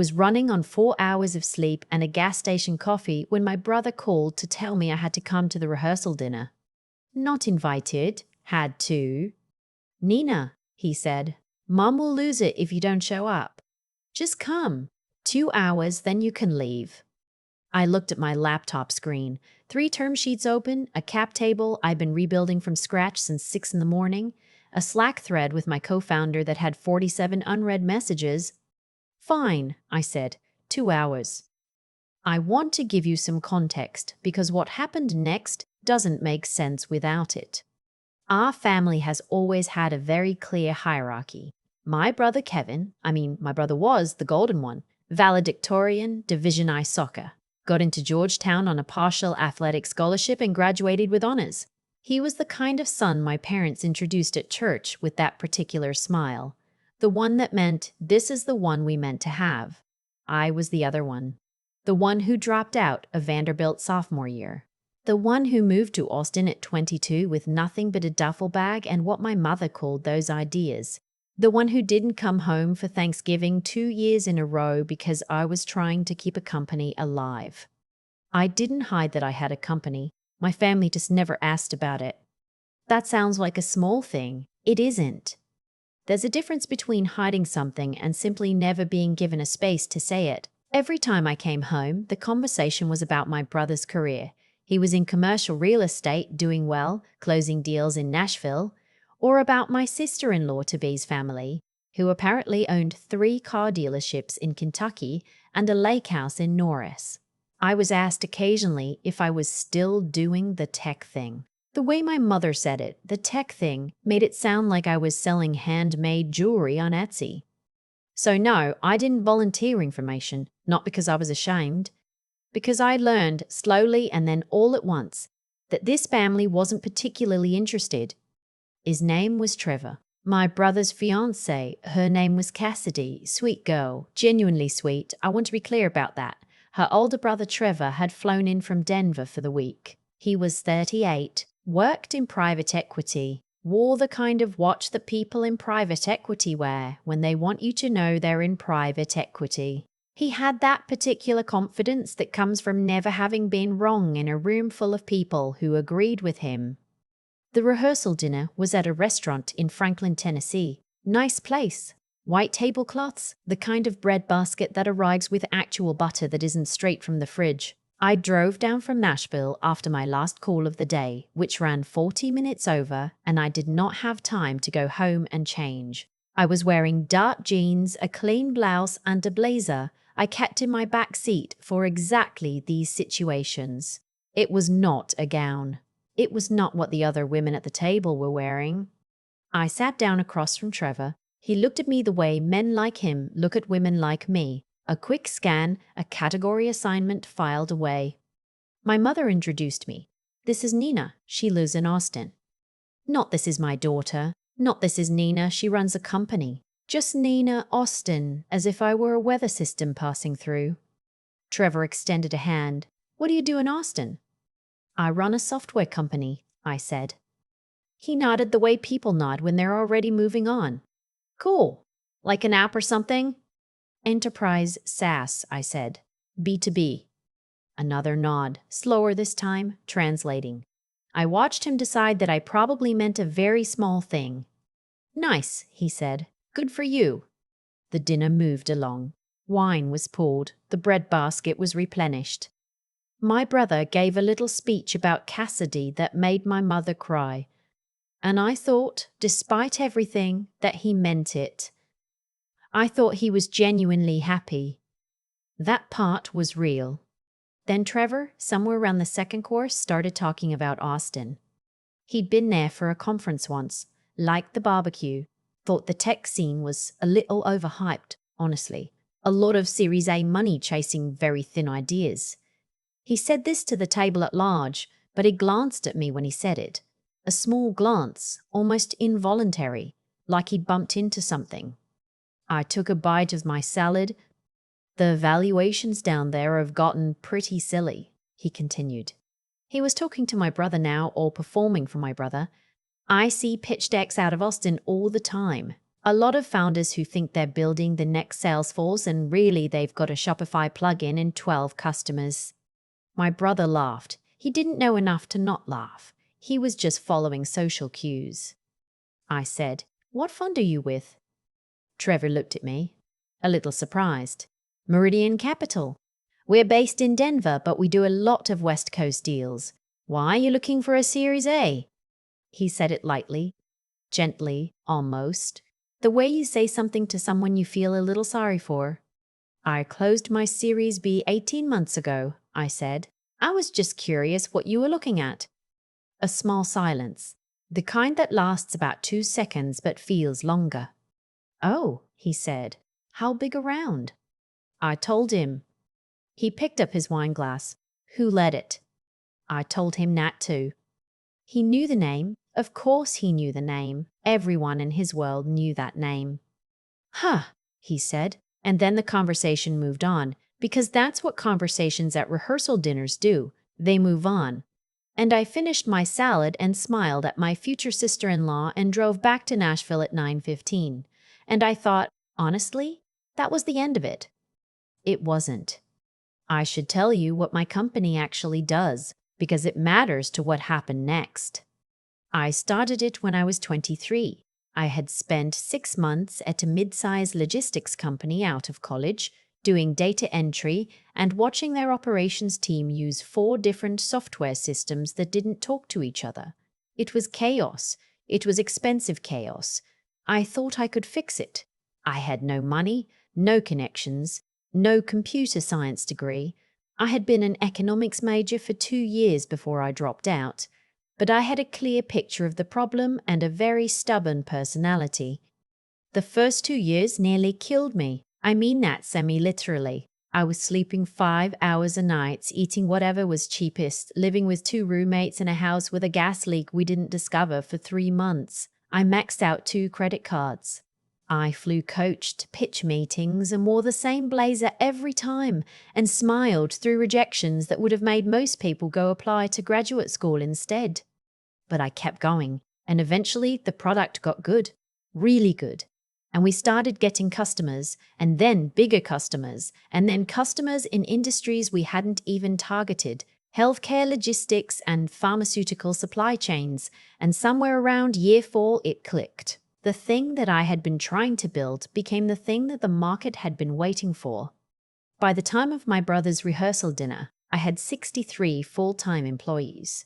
Was running on 4 hours of sleep and a gas station coffee when my brother called to tell me I had to come to the rehearsal dinner. Not invited, had to. Nina, he said, Mom will lose it if you don't show up. Just come. 2 hours, then you can leave. I looked at my laptop screen. 3 term sheets open, a cap table I'd been rebuilding from scratch since 6 in the morning, a Slack thread with my co-founder that had 47 unread messages. Fine, I said, 2 hours. I want to give you some context because what happened next doesn't make sense without it. Our family has always had a very clear hierarchy. My brother my brother was the golden one, valedictorian, Division I soccer. Got into Georgetown on a partial athletic scholarship and graduated with honors. He was the kind of son my parents introduced at church with that particular smile. The one that meant, this is the one we meant to have. I was the other one. The one who dropped out of Vanderbilt sophomore year. The one who moved to Austin at 22 with nothing but a duffel bag and what my mother called those ideas. The one who didn't come home for Thanksgiving 2 years in a row because I was trying to keep a company alive. I didn't hide that I had a company. My family just never asked about it. That sounds like a small thing. It isn't. There's a difference between hiding something and simply never being given a space to say it. Every time I came home, the conversation was about my brother's career. He was in commercial real estate, doing well, closing deals in Nashville, or about my sister-in-law-to-be's family, who apparently owned 3 car dealerships in Kentucky and a lake house in Norris. I was asked occasionally if I was still doing the tech thing. The way my mother said it, the tech thing, made it sound like I was selling handmade jewelry on Etsy. So no, I didn't volunteer information, not because I was ashamed, because I learned slowly and then all at once that this family wasn't particularly interested. His name was Trevor. My brother's fiancée, her name was Cassidy, sweet girl, genuinely sweet. I want to be clear about that. Her older brother Trevor had flown in from Denver for the week. He was 38, worked in private equity, wore the kind of watch that people in private equity wear when they want you to know they're in private equity. He had that particular confidence that comes from never having been wrong in a room full of people who agreed with him. The rehearsal dinner was at a restaurant in Franklin, Tennessee. Nice place. White tablecloths, the kind of bread basket that arrives with actual butter that isn't straight from the fridge. I drove down from Nashville after my last call of the day, which ran 40 minutes over, and I did not have time to go home and change. I was wearing dark jeans, a clean blouse, and a blazer I kept in my back seat for exactly these situations. It was not a gown. It was not what the other women at the table were wearing. I sat down across from Trevor. He looked at me the way men like him look at women like me. A quick scan, a category assignment filed away. My mother introduced me. This is Nina. She lives in Austin. Not this is my daughter. Not this is Nina. She runs a company. Just Nina, Austin, as if I were a weather system passing through. Trevor extended a hand. What do you do in Austin? I run a software company, I said. He nodded the way people nod when they're already moving on. Cool. Like an app or something? Enterprise SaaS, I said. B2B. Another nod, slower this time, translating. I watched him decide that I probably meant a very small thing. Nice, he said. Good for you. The dinner moved along. Wine was poured. The bread basket was replenished. My brother gave a little speech about Cassidy that made my mother cry. And I thought, despite everything, that he meant it. I thought he was genuinely happy. That part was real. Then Trevor, somewhere around the second course, started talking about Austin. He'd been there for a conference once, liked the barbecue, thought the tech scene was a little overhyped, honestly. A lot of Series A money chasing very thin ideas. He said this to the table at large, but he glanced at me when he said it. A small glance, almost involuntary, like he'd bumped into something. I took a bite of my salad. The valuations down there have gotten pretty silly, he continued. He was talking to my brother now, or performing for my brother. I see pitch decks out of Austin all the time. A lot of founders who think they're building the next Salesforce and really they've got a Shopify plugin and 12 customers. My brother laughed. He didn't know enough to not laugh. He was just following social cues. I said, "What fund are you with?" Trevor looked at me, a little surprised. "Meridian Capital. We're based in Denver, but we do a lot of West Coast deals. Why are you looking for a Series A?" He said it lightly, gently, almost. The way you say something to someone you feel a little sorry for. "I closed my Series B 18 months ago," I said. "I was just curious what you were looking at." A small silence, the kind that lasts about 2 seconds but feels longer. "Oh," he said. "How big a round?" I told him. He picked up his wine glass. "Who led it?" I told him that too. He knew the name. Of course he knew the name. Everyone in his world knew that name. "Huh," he said, and then the conversation moved on, because that's what conversations at rehearsal dinners do. They move on. And I finished my salad and smiled at my future sister-in-law and drove back to Nashville at 9:15. And I thought, honestly, that was the end of it. It wasn't. I should tell you what my company actually does, because it matters to what happened next. I started it when I was 23. I had spent 6 months at a mid-sized logistics company out of college, doing data entry and watching their operations team use 4 different software systems that didn't talk to each other. It was chaos. It was expensive chaos. I thought I could fix it. I had no money, no connections, no computer science degree. I had been an economics major for 2 years before I dropped out. But I had a clear picture of the problem and a very stubborn personality. The first 2 years nearly killed me. I mean that semi-literally. I was sleeping 5 hours a night, eating whatever was cheapest, living with 2 roommates in a house with a gas leak we didn't discover for 3 months. I maxed out 2 credit cards. I flew coach to pitch meetings and wore the same blazer every time and smiled through rejections that would have made most people go apply to graduate school instead. But I kept going, and eventually the product got good, really good. And we started getting customers, and then bigger customers, and then customers in industries we hadn't even targeted, healthcare, logistics, and pharmaceutical supply chains. And somewhere around year 4, it clicked. The thing that I had been trying to build became the thing that the market had been waiting for. By the time of my brother's rehearsal dinner, I had 63 full-time employees.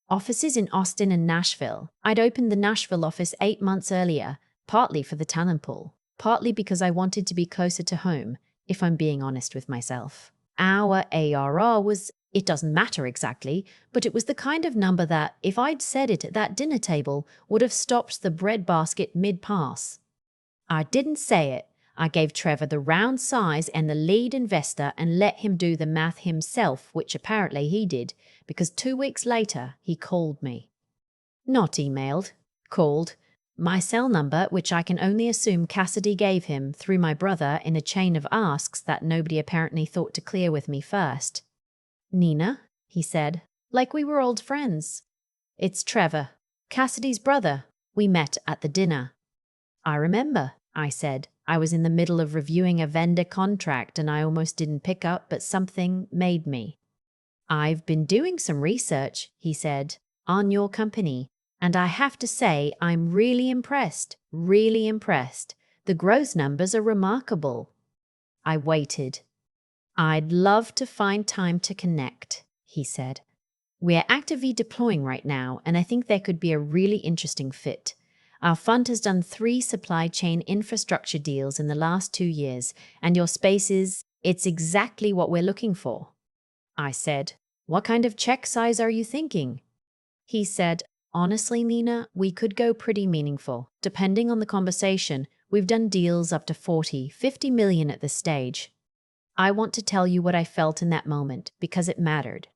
Offices in Austin and Nashville. I'd opened the Nashville office 8 months earlier, partly for the talent pool, partly because I wanted to be closer to home, if I'm being honest with myself. Our ARR was, it doesn't matter exactly, but it was the kind of number that, if I'd said it at that dinner table, would have stopped the breadbasket mid-pass. I didn't say it. I gave Trevor the round size and the lead investor and let him do the math himself, which apparently he did, because 2 weeks later he called me. Not emailed, called. My cell number, which I can only assume Cassidy gave him through my brother in a chain of asks that nobody apparently thought to clear with me first. "Nina," he said, like we were old friends. "It's Trevor, Cassidy's brother. We met at the dinner." "I remember," I said. I was in the middle of reviewing a vendor contract and I almost didn't pick up, but something made me. "I've been doing some research," he said, "on your company, and I have to say I'm really impressed, really impressed. The growth numbers are remarkable." I waited. "I'd love to find time to connect," he said. "We're actively deploying right now, and I think there could be a really interesting fit. Our fund has done 3 supply chain infrastructure deals in the last 2 years, and your space it's exactly what we're looking for." I said, "What kind of check size are you thinking?" He said, "Honestly, Nina, we could go pretty meaningful. Depending on the conversation, we've done deals up to 40, 50 million at this stage." I want to tell you what I felt in that moment, because it mattered.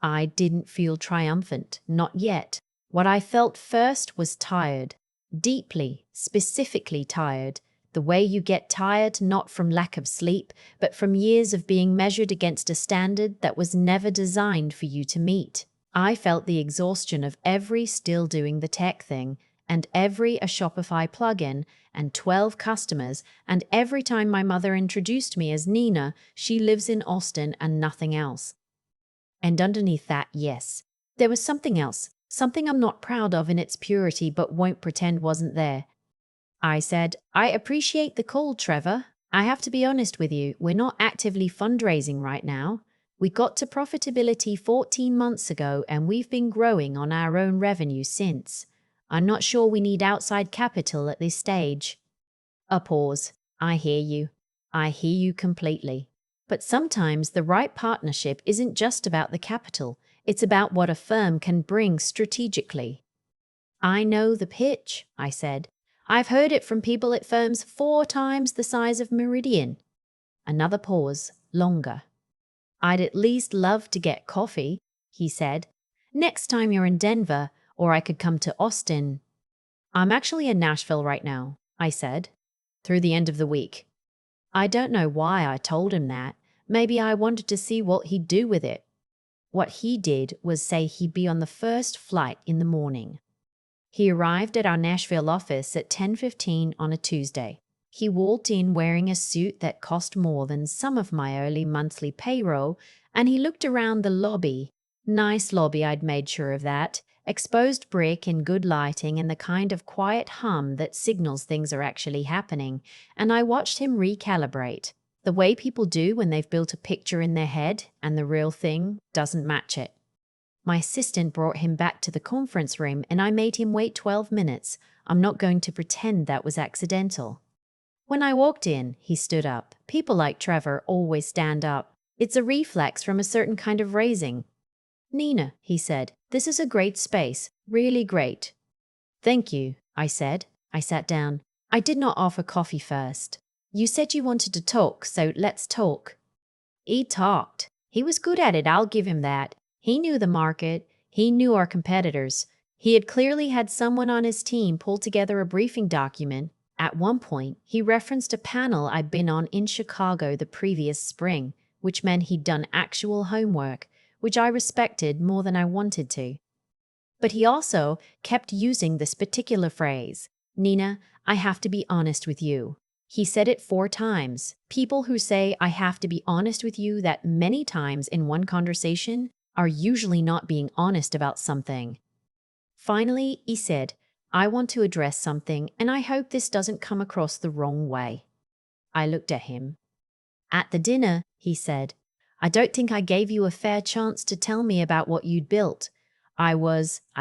I didn't feel triumphant, not yet. What I felt first was tired, deeply, specifically tired, the way you get tired not from lack of sleep, but from years of being measured against a standard that was never designed for you to meet. I felt the exhaustion of every still doing the tech thing, and every a Shopify plugin, and 12 customers, and every time my mother introduced me as Nina, she lives in Austin and nothing else. And underneath that, yes, there was something else, something I'm not proud of in its purity but won't pretend wasn't there. I said, I appreciate the call, Trevor. I have to be honest with you, we're not actively fundraising right now. We got to profitability 14 months ago and we've been growing on our own revenue since. I'm not sure we need outside capital at this stage. A pause. I hear you. I hear you completely. But sometimes the right partnership isn't just about the capital, it's about what a firm can bring strategically. I know the pitch, I said. I've heard it from people at firms 4 times the size of Meridian. Another pause, longer. I'd at least love to get coffee, he said. Next time you're in Denver, or I could come to Austin. I'm actually in Nashville right now, I said, through the end of the week. I don't know why I told him that. Maybe I wanted to see what he'd do with it. What he did was say he'd be on the first flight in the morning. He arrived at our Nashville office at 10:15 on a Tuesday. He walked in wearing a suit that cost more than some of my early monthly payroll, and he looked around the lobby. Nice lobby, I'd made sure of that. Exposed brick and good lighting and the kind of quiet hum that signals things are actually happening, and I watched him recalibrate. The way people do when they've built a picture in their head and the real thing doesn't match it. My assistant brought him back to the conference room and I made him wait 12 minutes. I'm not going to pretend that was accidental. When I walked in, he stood up. People like Trevor always stand up. It's a reflex from a certain kind of raising. Nina, he said, this is a great space. Really great. Thank you, I said. I sat down. I did not offer coffee first. You said you wanted to talk, so let's talk. He talked. He was good at it, I'll give him that. He knew the market. He knew our competitors. He had clearly had someone on his team pull together a briefing document. At one point, he referenced a panel I'd been on in Chicago the previous spring, which meant he'd done actual homework, which I respected more than I wanted to. But he also kept using this particular phrase, Nina, I have to be honest with you. He said it 4 times. People who say, I have to be honest with you that many times in one conversation are usually not being honest about something. Finally, he said, I want to address something, and I hope this doesn't come across the wrong way. I looked at him. At the dinner, he said, I don't think I gave you a fair chance to tell me about what you'd built. I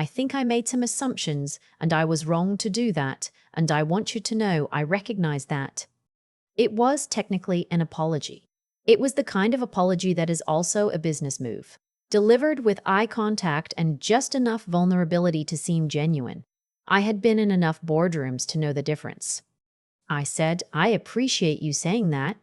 think I made some assumptions, and I was wrong to do that, and I want you to know I recognize that. It was technically an apology. It was the kind of apology that is also a business move, delivered with eye contact and just enough vulnerability to seem genuine. I had been in enough boardrooms to know the difference. I said, I appreciate you saying that.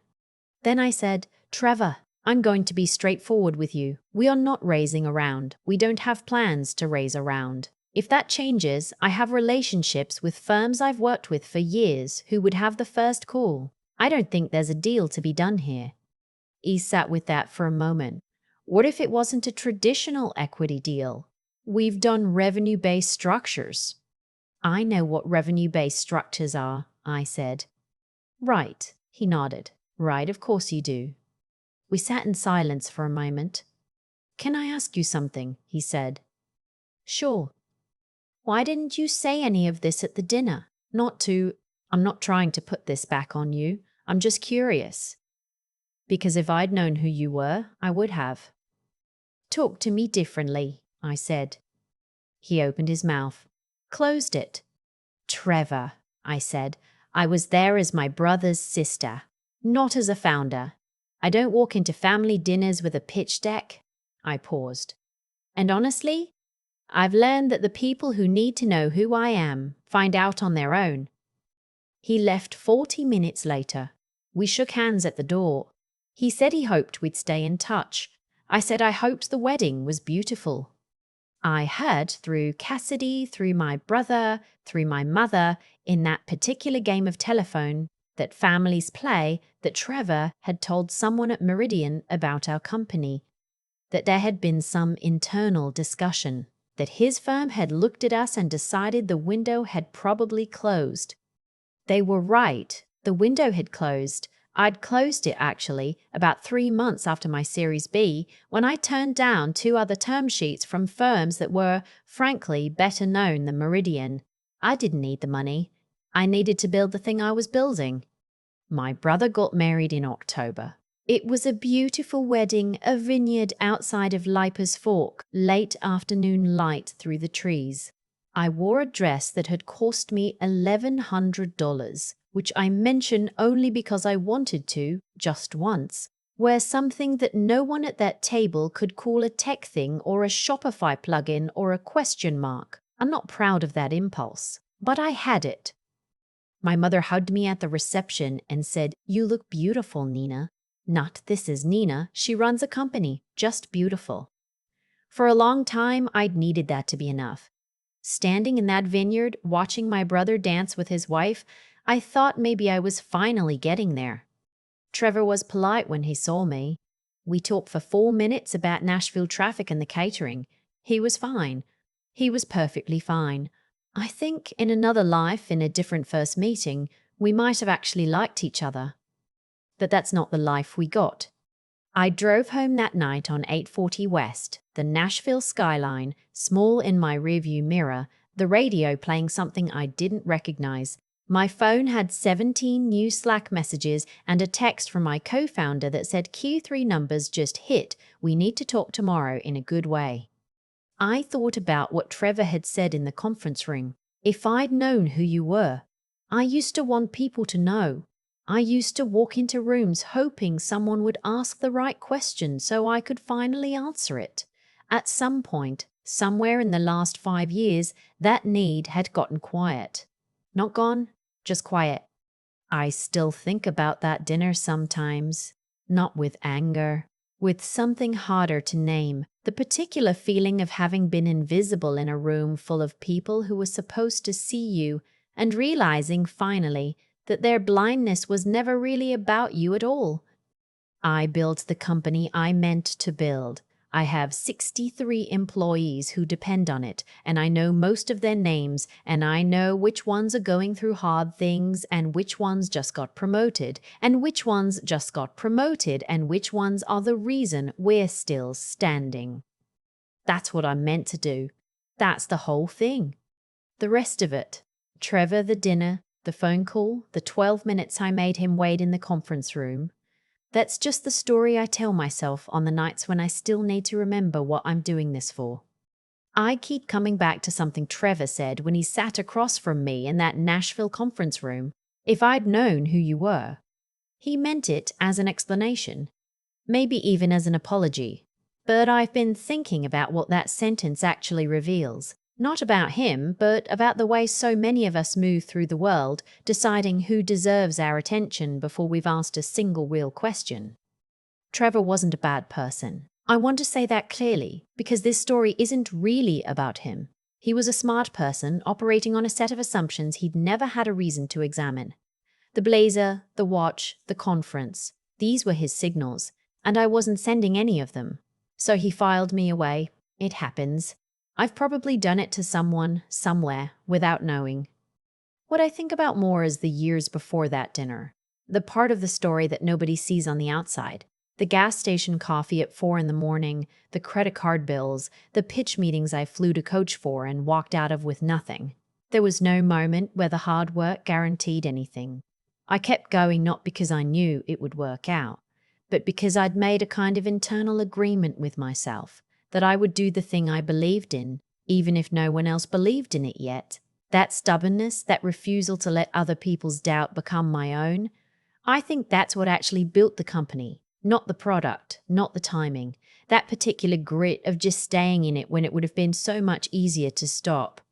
Then I said, Trevor, I'm going to be straightforward with you. We are not raising a round. We don't have plans to raise a round. If that changes, I have relationships with firms I've worked with for years who would have the first call. I don't think there's a deal to be done here. He sat with that for a moment. What if it wasn't a traditional equity deal? We've done revenue-based structures. I know what revenue-based structures are, I said. Right, he nodded. Right, of course you do. We sat in silence for a moment. Can I ask you something? He said. Sure. Why didn't you say any of this at the dinner? I'm not trying to put this back on you. I'm just curious. Because if I'd known who you were, I would have. Talk to me differently, I said. He opened his mouth, closed it. Trevor, I said, I was there as my brother's sister, not as a founder. I don't walk into family dinners with a pitch deck. I paused. And honestly, I've learned that the people who need to know who I am find out on their own. He left 40 minutes later. We shook hands at the door. He said he hoped we'd stay in touch. I said I hoped the wedding was beautiful. I heard through Cassidy, through my brother, through my mother, in that particular game of telephone that families play, that Trevor had told someone at Meridian about our company, that there had been some internal discussion. that his firm had looked at us and decided the window had probably closed. They were right. The window had closed. I'd closed it, actually, about 3 months after my Series B, when I turned down 2 other term sheets from firms that were, frankly, better known than Meridian. I didn't need the money. I needed to build the thing I was building. My brother got married in October. It was a beautiful wedding, a vineyard outside of Lipa's Fork, late afternoon light through the trees. I wore a dress that had cost me $1,100, which I mention only because I wanted to, just once, wear something that no one at that table could call a tech thing or a Shopify plugin or a question mark. I'm not proud of that impulse, but I had it. My mother hugged me at the reception and said, "You look beautiful, Nina." Not "this is Nina." She runs a company, just beautiful. For a long time, I'd needed that to be enough. Standing in that vineyard, watching my brother dance with his wife, I thought maybe I was finally getting there. Trevor was polite when he saw me. We talked for 4 minutes about Nashville traffic and the catering. He was fine. He was perfectly fine. I think in another life, in a different first meeting, we might have actually liked each other. But that's not the life we got. I drove home that night on 840 West, the Nashville skyline, small in my rearview mirror, the radio playing something I didn't recognize. My phone had 17 new Slack messages and a text from my co-founder that said Q3 numbers just hit. We need to talk tomorrow in a good way. I thought about what Trevor had said in the conference room. If I'd known who you were. I used to want people to know. I used to walk into rooms hoping someone would ask the right question so I could finally answer it. At some point, somewhere in the last 5 years, that need had gotten quiet. Not gone, just quiet. I still think about that dinner sometimes, not with anger, with something harder to name, the particular feeling of having been invisible in a room full of people who were supposed to see you and realizing finally that their blindness was never really about you at all. I built the company I meant to build. I have 63 employees who depend on it, and I know most of their names, and I know which ones are going through hard things, and which ones just got promoted, and which ones just got promoted, and which ones are the reason we're still standing. That's what I'm meant to do. That's the whole thing. The rest of it, Trevor, the dinner, the phone call, the 12 minutes I made him wait in the conference room, that's just the story I tell myself on the nights when I still need to remember what I'm doing this for. I keep coming back to something Trevor said when he sat across from me in that Nashville conference room. If I'd known who you were. He meant it as an explanation, maybe even as an apology. But I've been thinking about what that sentence actually reveals. Not about him, but about the way so many of us move through the world, deciding who deserves our attention before we've asked a single real question. Trevor wasn't a bad person. I want to say that clearly, because this story isn't really about him. He was a smart person operating on a set of assumptions he'd never had a reason to examine. The blazer, the watch, the conference, these were his signals, and I wasn't sending any of them. So he filed me away. It happens. I've probably done it to someone, somewhere, without knowing. What I think about more is the years before that dinner. The part of the story that nobody sees on the outside. The gas station coffee at 4 a.m, the credit card bills, the pitch meetings I flew to coach for and walked out of with nothing. There was no moment where the hard work guaranteed anything. I kept going not because I knew it would work out, but because I'd made a kind of internal agreement with myself that I would do the thing I believed in, even if no one else believed in it yet. That stubbornness, that refusal to let other people's doubt become my own, I think that's what actually built the company, not the product, not the timing, that particular grit of just staying in it when it would have been so much easier to stop.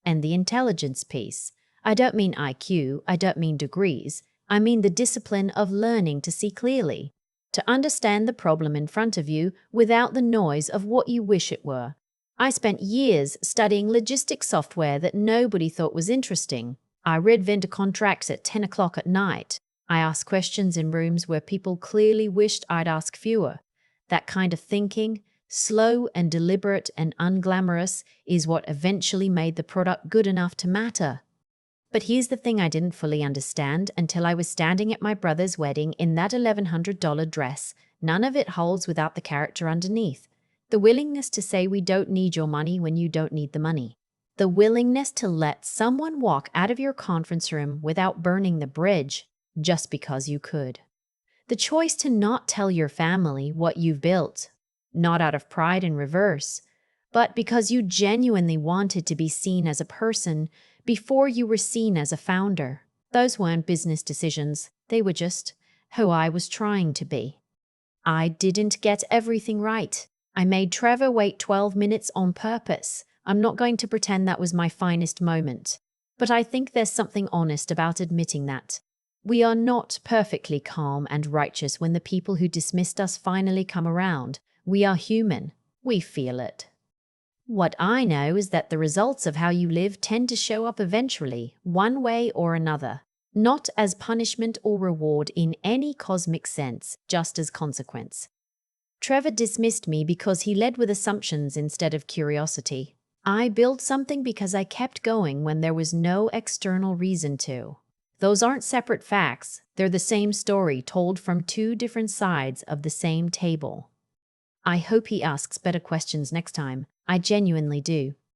And the intelligence piece. I don't mean IQ, I don't mean degrees, I mean the discipline of learning to see clearly, to understand the problem in front of you without the noise of what you wish it were. I spent years studying logistics software that nobody thought was interesting. I read vendor contracts at 10 o'clock at night. I asked questions in rooms where people clearly wished I'd ask fewer. That kind of thinking, Slow and deliberate and unglamorous is what eventually made the product good enough to matter. But here's the thing I didn't fully understand until I was standing at my brother's wedding in that $1,100 dress. None of it holds without the character underneath. The willingness to say we don't need your money when you don't need the money. The willingness to let someone walk out of your conference room without burning the bridge just because you could. The choice to not tell your family what you've built, not out of pride and reverse, but because you genuinely wanted to be seen as a person before you were seen as a founder. Those weren't business decisions, they were just who I was trying to be. I didn't get everything right. I made Trevor wait 12 minutes on purpose. I'm not going to pretend that was my finest moment. But I think there's something honest about admitting that. We are not perfectly calm and righteous when the people who dismissed us finally come around. We are human. We feel it. What I know is that the results of how you live tend to show up eventually, one way or another. Not as punishment or reward in any cosmic sense, just as consequence. Trevor dismissed me because he led with assumptions instead of curiosity. I built something because I kept going when there was no external reason to. Those aren't separate facts, they're the same story told from two different sides of the same table. I hope he asks better questions next time. I genuinely do.